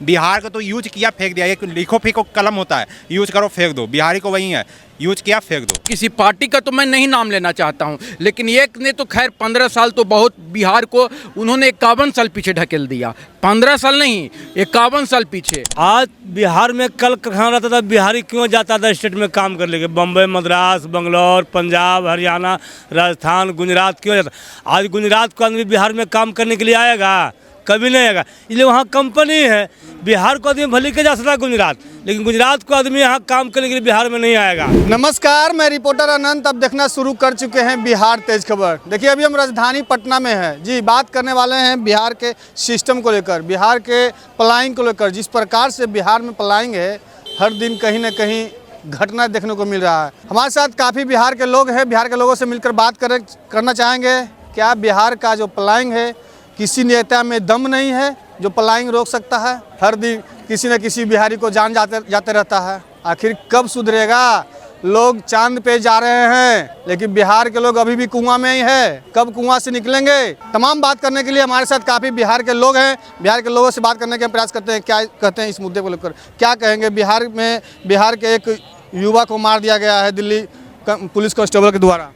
बिहार को तो यूज किया फेंक दिया, एक लिखो फेंको कलम होता है, यूज करो फेंक दो। बिहारी को वही है, यूज किया फेंक दो। किसी पार्टी का तो मैं नहीं नाम लेना चाहता हूं, लेकिन एक ने तो खैर 15 साल तो बहुत बिहार को उन्होंने 51 साल पीछे ढकेल दिया। 15 साल नहीं, 51 साल पीछे। आज बिहार में कल कारखाना रहता था, बिहारी क्यों जाता था स्टेट में काम कर लेके? बम्बई, मद्रास, बंगलौर, पंजाब, हरियाणा, राजस्थान, गुजरात क्यों जाता? आज गुजरात को आदमी बिहार में काम करने के लिए आएगा? कभी नहीं आएगा, इसलिए वहाँ कंपनी है। बिहार को आदमी भले के जा सकता है गुजरात, लेकिन गुजरात को आदमी यहाँ काम करने के लिए बिहार में नहीं आएगा। नमस्कार, मैं रिपोर्टर अनंत अब देखना शुरू कर चुके हैं बिहार तेज खबर। देखिए अभी हम राजधानी पटना में हैं जी। बात करने वाले हैं बिहार के सिस्टम को लेकर, बिहार के प्लाइंग को लेकर। जिस प्रकार से बिहार में प्लाइंग है, हर दिन कहीं ना कहीं घटना देखने को मिल रहा है। हमारे साथ काफ़ी बिहार के लोग हैं, बिहार के लोगों से मिलकर बात करना चाहेंगे। क्या बिहार का जो प्लाइंग है, किसी नेता में दम नहीं है जो प्लाइंग रोक सकता है? हर दिन किसी न किसी बिहारी को जान जाते रहता है। आखिर कब सुधरेगा? लोग चांद पे जा रहे हैं, लेकिन बिहार के लोग अभी भी कुआं में ही है। कब कुआं से निकलेंगे? तमाम बात करने के लिए हमारे साथ काफ़ी बिहार के लोग हैं। बिहार के लोगों से बात करने का प्रयास करते हैं, क्या कहते हैं इस मुद्दे को लेकर, क्या कहेंगे। बिहार के एक युवा को मार दिया गया है दिल्ली पुलिस कांस्टेबल के द्वारा।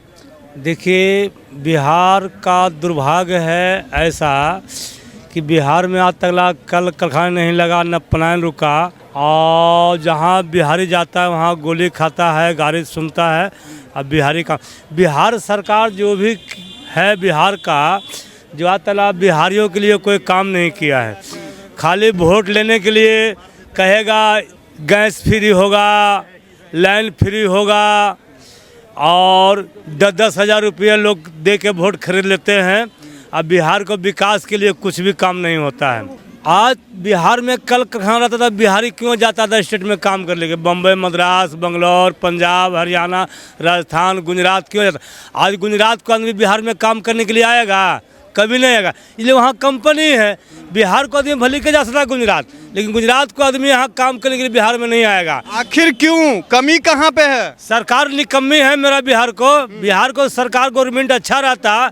देखिए, बिहार का दुर्भाग्य है ऐसा कि बिहार में आज तक कल कारखाना नहीं लगा, न पलायन रुका, और जहाँ बिहारी जाता है वहाँ गोली खाता है, गाली सुनता है। अब बिहारी का बिहार सरकार जो भी है बिहार का, जो आज तक बिहारियों के लिए कोई काम नहीं किया है। खाली वोट लेने के लिए कहेगा गैस फ्री होगा, लाइन फ्री होगा, और 10-10 हज़ार रुपये लोग दे के वोट खरीद लेते हैं। अब बिहार को विकास के लिए कुछ भी काम नहीं होता है। आज बिहार में कल कारखाना रहता था, बिहारी क्यों जाता था स्टेट में काम कर लेके? बम्बई, मद्रास, बंगलौर, पंजाब, हरियाणा, राजस्थान, गुजरात क्यों जाता? आज गुजरात को आदमी बिहार में काम करने के लिए आएगा? कभी नहीं आएगा, इसलिए वहाँ कंपनी है। बिहार को आदमी भले के जा सकता है गुजरात, लेकिन गुजरात को आदमी यहाँ काम करने के लिए बिहार में नहीं आएगा। आखिर क्यों? कमी कहाँ पे है? सरकार निकम्मी है मेरा बिहार को सरकार गवर्नमेंट अच्छा रहता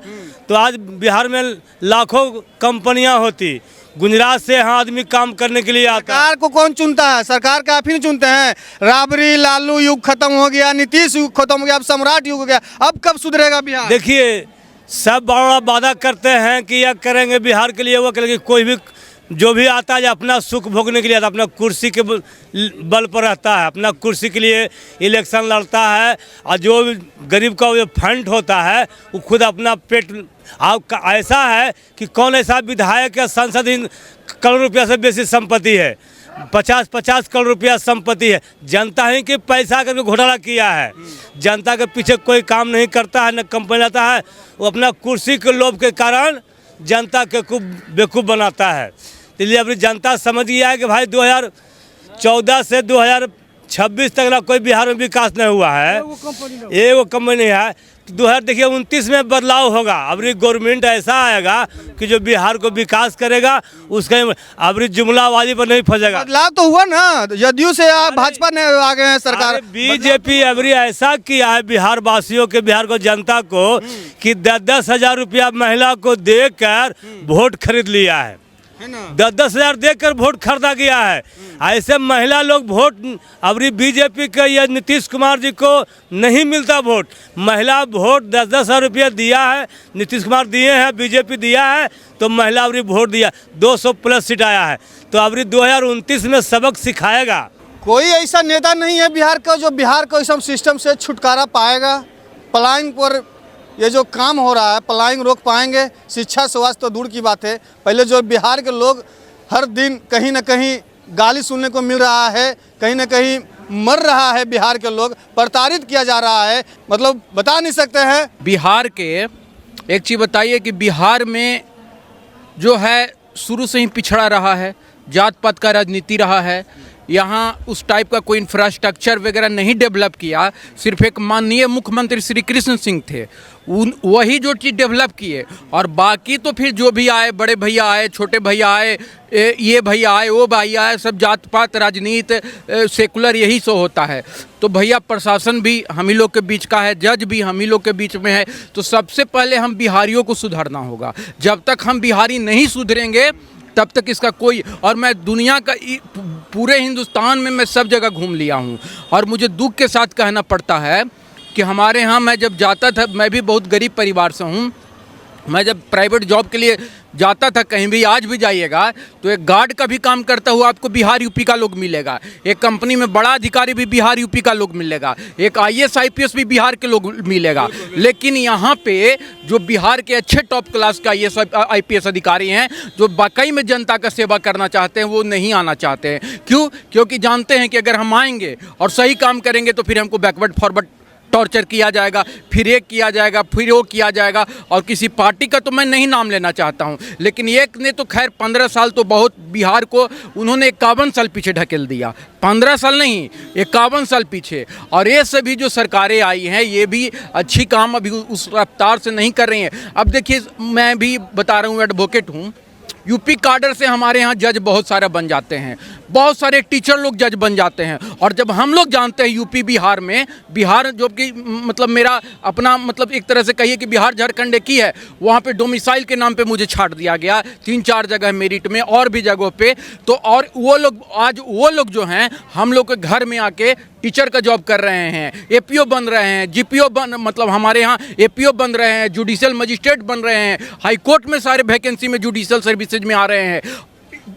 तो आज बिहार में लाखों कंपनियां होती। गुजरात से यहाँ आदमी काम करने के लिए आता। सरकार को कौन चुनता है? सरकार काफी नहीं चुनते हैं। राबड़ी लालू युग खत्म हो गया, नीतीश युग खत्म हो गया, अब सम्राट युग हो गया। अब कब सुधरेगा बिहार? देखिए, सब बड़ा वादा करते हैं कि यह करेंगे बिहार के लिए, वो करेंगे। कोई भी जो भी आता है अपना सुख भोगने के लिए आता, अपना कुर्सी के बल पर रहता है, अपना कुर्सी के लिए इलेक्शन लड़ता है। और जो गरीब का जो फंड होता है वो खुद अपना पेट। ऐसा है कि कौन ऐसा विधायक या सांसद इन करोड़ रुपया से बेसी संपत्ति है, 50-50 करोड़ रुपया संपत्ति है। जनता ही के पैसा करके घोटाला किया है। जनता के पीछे कोई काम नहीं करता है, न कंपनी लाता है। वो अपना कुर्सी के लोभ के कारण जनता के बेवकूफ़ बनाता है। इसलिए अपनी जनता समझ गया है कि भाई 2014 से 2026 तक कोई बिहार में विकास नहीं हुआ है, ये वो कंपनी है। 2029 में बदलाव होगा। अबरी गवर्नमेंट ऐसा आएगा कि जो बिहार को विकास करेगा, उसका अबरी जुमलाबाजी पर नहीं फंसेगा। बदलाव तो हुआ ना, जदयू से भाजपा ने आ गए हैं सरकार। बीजेपी अबरी ऐसा किया है बिहार वासियों के, बिहार को जनता को, कि 10-10 हज़ार रुपया महिला को देकर वोट खरीद लिया है। 10-10 हज़ार देकर वोट खरीदा गया है। ऐसे महिला लोग वोट अबरी बीजेपी के या नीतीश कुमार जी को नहीं मिलता वोट। महिला वोट 10-10 हज़ार रुपया दिया है, नीतीश कुमार दिए हैं, बीजेपी दिया है, तो महिला अबरी वोट दिया, 200 प्लस सीट आया है। तो अबरी 2029 में सबक सिखाएगा। कोई ऐसा नेता नहीं है बिहार का जो बिहार को इस सिस्टम से छुटकारा पाएगा। प्लाइंग पर ये जो काम हो रहा है, प्लाइंग रोक पाएंगे? शिक्षा स्वास्थ्य तो दूर की बात है। पहले जो बिहार के लोग हर दिन कहीं ना कहीं गाली सुनने को मिल रहा है, कहीं ना कहीं मर रहा है बिहार के लोग, प्रताड़ित किया जा रहा है, मतलब बता नहीं सकते हैं। बिहार के एक चीज़ बताइए कि बिहार में जो है शुरू से ही पिछड़ा रहा है, जात पात का राजनीति रहा है। यहाँ उस टाइप का कोई इंफ्रास्ट्रक्चर वगैरह नहीं डेवलप किया। सिर्फ एक माननीय मुख्यमंत्री श्री कृष्ण सिंह थे, वही जो चीज़ डेवलप किए, और बाकी तो फिर जो भी आए, बड़े भैया आए, छोटे भैया आए, ये भैया आए, वो भैया आए, सब जात पात राजनीति सेकुलर यही सो होता है। तो भैया प्रशासन भी हम ही लोग के बीच का है, जज भी हम ही लोग के बीच में है। तो सबसे पहले हम बिहारियों को सुधारना होगा। जब तक हम बिहारी नहीं सुधरेंगे तब तक इसका कोई, और मैं दुनिया का पूरे हिंदुस्तान में मैं सब जगह घूम लिया हूँ, और मुझे दुख के साथ कहना पड़ता है कि हमारे यहाँ मैं जब जाता था, मैं भी बहुत गरीब परिवार से हूँ, मैं जब प्राइवेट जॉब के लिए जाता था कहीं भी, आज भी जाइएगा तो एक गार्ड का भी काम करता हुआ आपको बिहार यूपी का लोग मिलेगा, एक कंपनी में बड़ा अधिकारी भी बिहार यूपी का लोग मिलेगा, एक IAS IPS भी बिहार के लोग मिलेगा। लेकिन यहाँ पे जो बिहार के अच्छे टॉप क्लास का IAS IPS अधिकारी हैं, जो वाकई में जनता का सेवा करना चाहते हैं, वो नहीं आना चाहते हैं। क्यों? क्योंकि जानते हैं कि अगर हम आएंगे और सही काम करेंगे तो फिर हमको बैकवर्ड फॉरवर्ड टॉर्चर किया जाएगा, फिर एक किया जाएगा, फिर वो किया जाएगा। और किसी पार्टी का तो मैं नहीं नाम लेना चाहता हूं, लेकिन एक ने तो खैर 15 साल तो बहुत बिहार को उन्होंने 51 साल पीछे ढकेल दिया, 15 साल नहीं 51 साल पीछे। और ये सभी जो सरकारें आई हैं ये भी अच्छी काम अभी उस रफ्तार से नहीं कर रही हैं। अब देखिए, मैं भी बता रहा हूँ, एडवोकेट हूँ, यूपी काडर से हमारे यहाँ जज बहुत सारे बन जाते हैं, बहुत सारे टीचर लोग जज बन जाते हैं। और जब हम लोग जानते हैं यूपी बिहार में, बिहार जो कि मतलब मेरा अपना मतलब एक तरह से कहिए कि बिहार झारखंड एक ही है, वहाँ पे डोमिसाइल के नाम पे मुझे छाट दिया गया 3-4 जगह मेरिट में और भी जगहों पे। तो और वो लोग आज वो लोग जो हैं हम लोग के घर में आके टीचर का जॉब कर रहे हैं, APO बन रहे हैं, GPO बन मतलब हमारे यहाँ APO बन रहे हैं, जुडिशियल मजिस्ट्रेट बन रहे हैं, हाई कोर्ट में सारे वैकेंसी में जुडिशियल सर्विसेज में आ रहे हैं,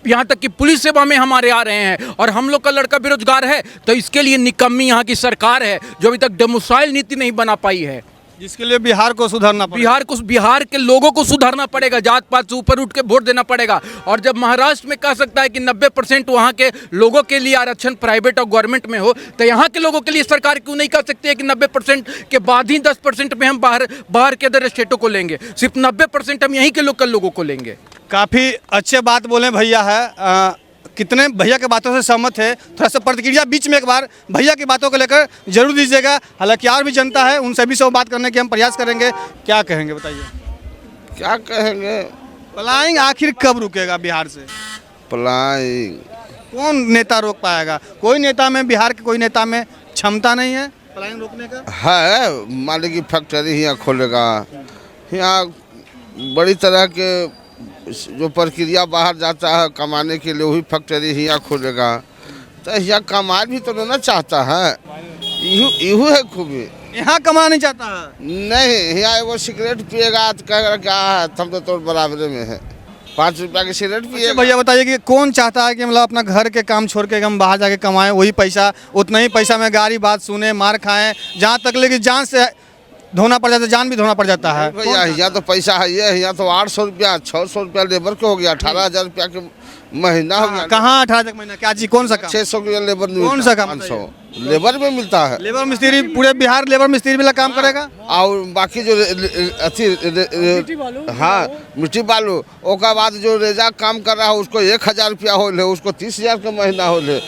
यहाँ तक कि पुलिस सेवा में हमारे आ रहे हैं। और हम लोग का लड़का बेरोजगार है तो इसके लिए निकम्मी यहाँ की सरकार है जो अभी तक डोमिसाइल नीति नहीं बना पाई है, जिसके लिए बिहार को सुधारना पड़ेगा। बिहार के लोगों को सुधारना पड़ेगा, जात पात से ऊपर उठ के वोट देना पड़ेगा। और जब महाराष्ट्र में कह सकता है कि 90% वहाँ के लोगों के लिए आरक्षण प्राइवेट और गवर्नमेंट में हो, तो यहाँ के लोगों के लिए सरकार क्यों नहीं कह सकती है कि 90% के बाद ही 10% में हम बाहर के अदर स्टेटों को लेंगे, सिर्फ 90% हम यहीं के लोकल लोगों को लेंगे। काफ़ी अच्छे बात बोले भैया है। कितने भैया के बातों से सहमत है, थोड़ा सा प्रतिक्रिया बीच में एक बार भैया की बातों को लेकर जरूर दीजिएगा। हालांकि और भी जनता है, उन सभी से बात करने की हम प्रयास करेंगे। क्या कहेंगे बताइए? क्या कहेंगे? पलायन आखिर कब रुकेगा बिहार से? पलायन कौन नेता रोक पाएगा? कोई नेता में, बिहार के कोई नेता में क्षमता नहीं है पलायन रोकने का? है, मालिक की फैक्ट्री यहाँ खोलेगा, यहाँ बड़ी तरह के जो प्रक्रिया बाहर जाता है कमाने के लिए वही फैक्ट्री यहाँ खोलेगा, तो यहाँ कमाल भी तो ना चाहता है। यू है खूबी, यहाँ कमाना नहीं चाहता है। नहीं, यहाँ वो सिगरेट पिएगा तो कहेगा क्या है, हम तो बराबरे में है, 5 रुपया की सिगरेट पिएगा। भैया बताइए कि कौन चाहता है कि मतलब अपना घर के काम छोड़ के हम बाहर जाके कमाएं, वही पैसा, उतना ही पैसा में गाड़ी बात सुने, मार खाएं, जहाँ तक लेकिन जान से धोना पड़ जाता है, जान भी धोना पड़ जाता है। भैया यहाँ तो पैसा है, ये यहाँ तो 800 रुपया 600 रुपया लेबर के हो गया, 18,000 रुपया के महीना हो गया। कहाँ 18 महीना? क्या चीज? कौन सा काम? 600 रुपया लेबर में कौन सा काम? 500 लेबर में मिलता है। लेबर मिस्त्री पूरे बिहार लेबर मिस्त्री वाला काम करेगा, और बाकी जो हाँ मिट्टी बालू, ओकर बाद जो रेजा काम कर रहा है उसको 1,000 रुपया हो ले, उसको 30,000 का महीना हो ले,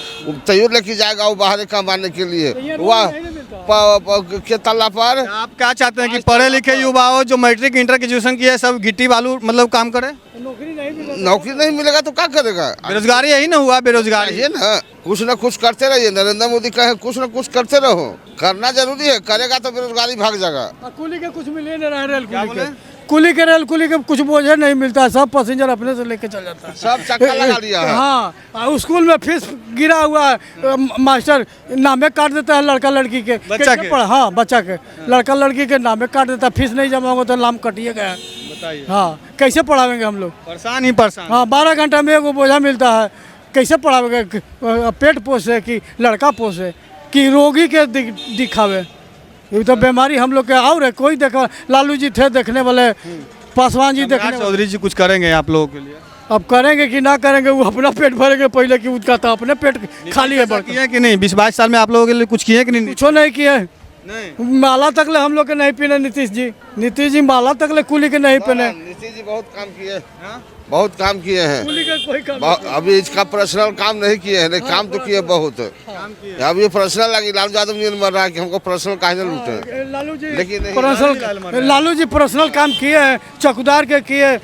तैयो लेके जाएगा वो बाहर कमाने के लिए। वह के तल्ला पर आप क्या चाहते हैं कि पढ़े लिखे युवाओं जो मैट्रिक इंटर ग्रेजुएशन किए सब गिट्टी बालू मतलब काम करे? नौकरी नहीं मिलेगा तो क्या करेगा? बेरोजगारी यही ना हुआ, बेरोजगारी है ना, कुछ न कुछ करते रहिए। नरेंद्र मोदी कहे कुछ न कुछ करते रहो, करना जरूरी है, करेगा तो बेरोजगारी भाग जाएगा। कुली के कुछ मिले नहीं रहा, कुली के रेल कुली के कुछ बोझे नहीं मिलता है, सब पैसेंजर अपने से लेके चल जाता है, सब चक्का लगा लिया है। हाँ, स्कूल में फीस गिरा हुआ है, मास्टर नामे काट देता है लड़का लड़की के, बच्चा के? हाँ बच्चा के, लड़का लड़की के नामे काट देता है, फीस नहीं जमा होगा तो नाम कटिए गया। बताइए। हाँ, कैसे पढ़ावेंगे हम लोग? परेशान ही परेशान। हाँ, 12 घंटा में एगो बोझा मिलता है, कैसे पढ़ावेंगे? पेट पोसे कि लड़का पोसे कि रोगी के दिखावे? ये तो बीमारी हम लोग के और है। कोई देखा, लालू जी थे देखने वाले, पासवान जी देखने वाले। चौधरी जी कुछ करेंगे आप लोगों के लिए? अब करेंगे कि ना करेंगे, वो अपना पेट भरेंगे पहले कि उनका था अपने पेट खाली है। किए कि नहीं? 20-22 साल में आप लोगों के लिए कुछ किए कि नहीं? कुछ नहीं किए, नहीं। माला तक ले हम लोग के नहीं पीने। नीतीश जी माला तक ले कुली के नहीं पीने। नीतीश जी बहुत काम किए, बहुत काम किए हैं, कुली का कोई काम अभी इसका पर्सनल काम नहीं किए हैं, नहीं काम तो किए बहुत। अब ये पर्सनल लगी, लालू यादव नहीं मर रहा कि हमको पर्सनल काहे लूटे। लालू जी लेकिन लालू जी पर्सनल काम किए हैं, चौकीदार के किए,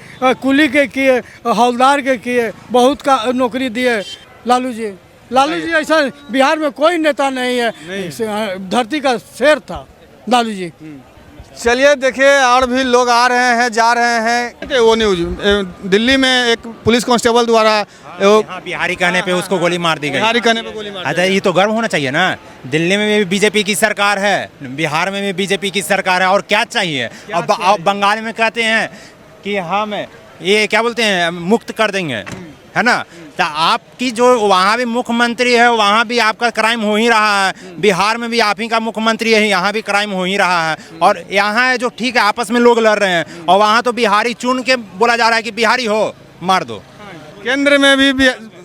कुली के किए, हवलदार के किए, बहुत का नौकरी दिए लालू जी। लालू जी ऐसा बिहार में कोई नेता नहीं है, धरती का शेर था लालू जी। चलिए देखिए और भी लोग आ रहे हैं जा रहे हैं। वो न्यूज दिल्ली में एक पुलिस कांस्टेबल द्वारा हाँ, बिहारी कहने पे उसको गोली मार दी गई। बिहारी कहने पे गोली मार दी अच्छा, ये तो गर्व होना चाहिए ना। दिल्ली में भी बीजेपी की सरकार है, बिहार में भी बीजेपी की सरकार है, और क्या चाहिए। और बंगाल में कहते हैं कि हम ये क्या बोलते हैं, मुक्त कर देंगे, है ना। तो आपकी जो वहाँ भी मुख्यमंत्री है, वहाँ भी आपका क्राइम हो ही रहा है। बिहार में भी आप ही का मुख्यमंत्री है, यहाँ भी क्राइम हो ही रहा है। और यहाँ है जो ठीक है, आपस में लोग लड़ रहे हैं, और वहाँ तो बिहारी चुन के बोला जा रहा है कि बिहारी हो मार दो। केंद्र में भी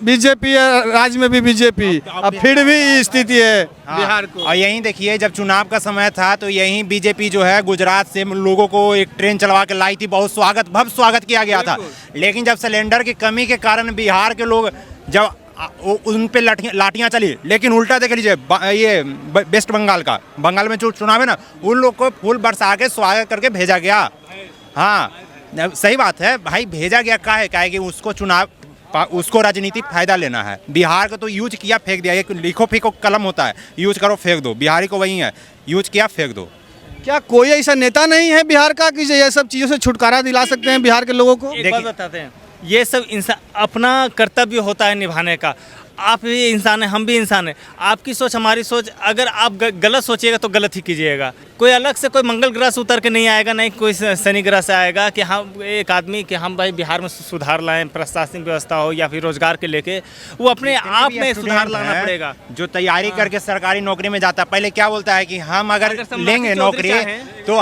बीजेपी है, राज्य में भी बीजेपी, अब फिर भी स्थिति है बिहार को। और यहीं देखिए, जब चुनाव का समय था तो यहीं बीजेपी जो है गुजरात से लोगों को एक ट्रेन चलवा के लाई थी, बहुत भव्य स्वागत किया गया था। लेकिन जब सिलेंडर की कमी के कारण बिहार के लोग जब उन पे लाठियाँ चली, लेकिन उल्टा देख लीजिए ये वेस्ट बंगाल में जो चुनाव है ना, उन लोग को फूल बरसा के स्वागत करके भेजा गया। हाँ, सही बात है भाई, भेजा गया क्या है कि उसको राजनीतिक फायदा लेना है। बिहार को तो यूज किया फेंक दिया, एक लिखो फेंको कलम होता है, यूज करो फेंक दो। बिहारी को वही है, यूज किया फेंक दो। क्या कोई ऐसा नेता नहीं है बिहार का कि ये सब चीज़ों से छुटकारा दिला सकते हैं बिहार के लोगों को? एक बात बताते हैं, ये सब इंसान अपना कर्तव्य होता है निभाने का। आप भी इंसान हैं, हम भी इंसान हैं। आपकी सोच हमारी सोच, अगर आप गलत सोचिएगा तो गलत ही कीजिएगा। कोई अलग से कोई मंगल ग्रह से उतर के नहीं आएगा, नहीं कोई शनि ग्रह से आएगा कि हम एक आदमी कि हम भाई बिहार में सुधार लाएं, प्रशासनिक व्यवस्था हो या फिर रोजगार के लेके, वो अपने आप में सुधार लाना पड़ेगा। जो तैयारी करके सरकारी नौकरी में जाता है, पहले क्या बोलता है कि हम अगर लेंगे नौकरी तो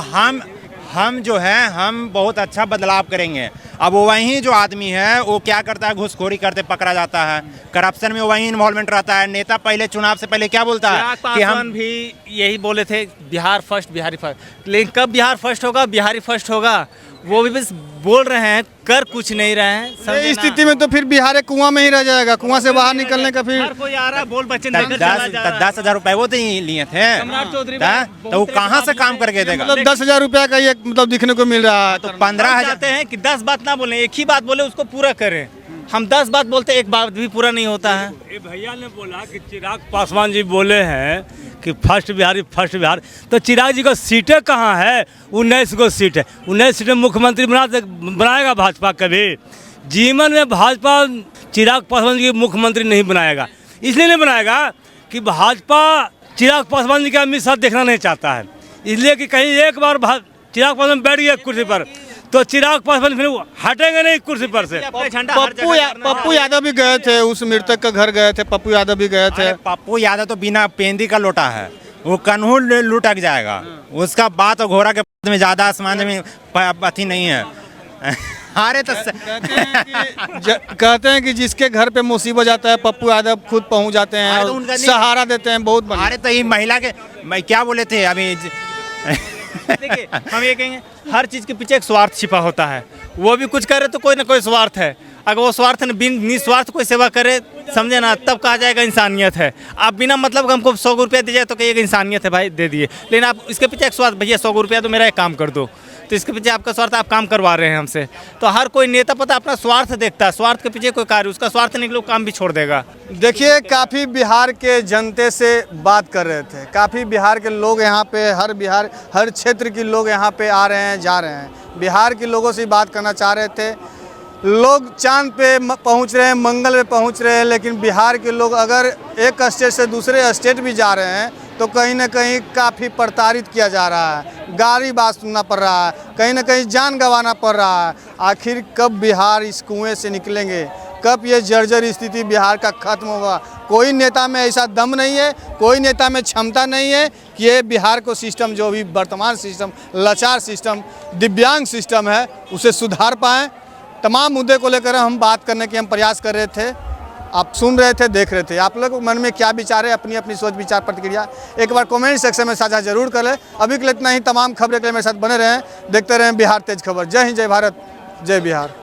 हम जो है हम बहुत अच्छा बदलाव करेंगे। अब वही जो आदमी है वो क्या करता है, घूसखोरी करते पकड़ा जाता है, करप्शन में वही इन्वॉल्वमेंट रहता है। नेता पहले चुनाव से पहले क्या बोलता है कि हम भी यही बोले थे, बिहार फर्स्ट बिहारी फर्स्ट। लेकिन कब बिहार फर्स्ट होगा, बिहारी फर्स्ट होगा, वो भी बस बोल रहे हैं, कर कुछ नहीं रहे हैं। इस स्थिति में तो फिर बिहार एक कुआं में ही रह जाएगा। कुआं से बाहर निकलने का फिर हर कोई आ रहा है, बोल बच्चे 10,000 रुपए वो तो लिए थे, तो वो कहाँ से काम करके देगा। मतलब 10,000 रुपया का ये मतलब दिखने को मिल रहा है। तो 15,000 चाहते हैं कि 10 बात ना बोले, एक ही बात बोले उसको पूरा करें। हम 10 बात बोलते, एक बात भी पूरा नहीं होता है। ये भैया ने बोला कि चिराग पासवान जी बोले हैं कि फर्स्ट बिहार, तो चिराग जी को सीटें कहाँ है? 19 को सीट है, 19 सीटें मुख्यमंत्री बनाएगा भाजपा कभी? जीवन में भाजपा चिराग पासवान जी को मुख्यमंत्री नहीं बनाएगा। इसलिए नहीं बनाएगा कि भाजपा चिराग पासवान जी का अमित शाह देखना नहीं चाहता है, इसलिए कि कहीं एक बार चिराग पासवान बैठ गया कुर्सी पर तो चिराग पासवान फिर हटेंगे नहीं कुर्सी पर से। पप्पू यादव भी गए थे, उस मृतक का घर गए थे, पप्पू यादव भी गए थे। पप्पू यादव तो बिना पेंदी का लोटा है, वो कन्हू लुटक जाएगा। उसका बात और घोड़ा के में ज्यादा आसमान में अथी नहीं है। अरे तो कहते हैं कि जिसके घर पे मुसीबत जाता है पप्पू यादव खुद पहुंच जाते हैं और सहारा देते हैं। बहुत बढ़िया। अरे तो ये महिला के मैं क्या बोले थे अभी देखिए, हम ये कहेंगे हर चीज़ के पीछे एक स्वार्थ छिपा होता है। वो भी कुछ करे तो कोई ना कोई स्वार्थ है। अगर वो स्वार्थ निस्वार्थ कोई सेवा करे, समझे ना, तब कहा जाएगा इंसानियत है। आप बिना मतलब हमको 100 रुपया दीजिए तो कहिएगा इंसानियत है, भाई दे दिए। लेकिन आप इसके पीछे एक स्वार्थ, भैया 100 रुपया तो मेरा एक काम कर दो, तो इसके पीछे आपका स्वार्थ, आप काम करवा रहे हैं हमसे। तो हर कोई नेता पता अपना स्वार्थ देखता है, स्वार्थ के पीछे कोई कार्य, उसका स्वार्थ निकलो काम भी छोड़ देगा। देखिए, काफ़ी बिहार के जनते से बात कर रहे थे, काफ़ी बिहार के लोग यहाँ पे हर क्षेत्र के लोग यहाँ पे आ रहे हैं जा रहे हैं। बिहार के लोगों से बात करना चाह रहे थे। लोग चांद पे पहुँच रहे हैं, मंगल पे पहुँच रहे हैं, लेकिन बिहार के लोग अगर एक स्टेट से दूसरे स्टेट भी जा रहे हैं तो कहीं ना कहीं काफ़ी प्रताड़ित किया जा रहा है, गाली बात सुनना पड़ रहा है, कहीं ना कहीं जान गंवाना पड़ रहा है। आखिर कब बिहार इस कुएं से निकलेंगे, कब ये जर्जर स्थिति बिहार का खत्म होगा? कोई नेता में ऐसा दम नहीं है, कोई नेता में क्षमता नहीं है कि ये बिहार को सिस्टम, जो भी वर्तमान सिस्टम, लाचार सिस्टम, दिव्यांग सिस्टम है, उसे सुधार पाएँ। तमाम मुद्दे को लेकर हम बात करने के प्रयास कर रहे थे। आप सुन रहे थे, देख रहे थे। आप लोग मन में क्या विचार है, अपनी अपनी सोच विचार प्रतिक्रिया एक बार कमेंट सेक्शन में साझा जरूर करें। अभी के लिए इतना ही। तमाम खबरें के लिए मेरे साथ बने रहें, देखते रहें बिहार तेज खबर। जय हिंद, जय भारत, जय बिहार।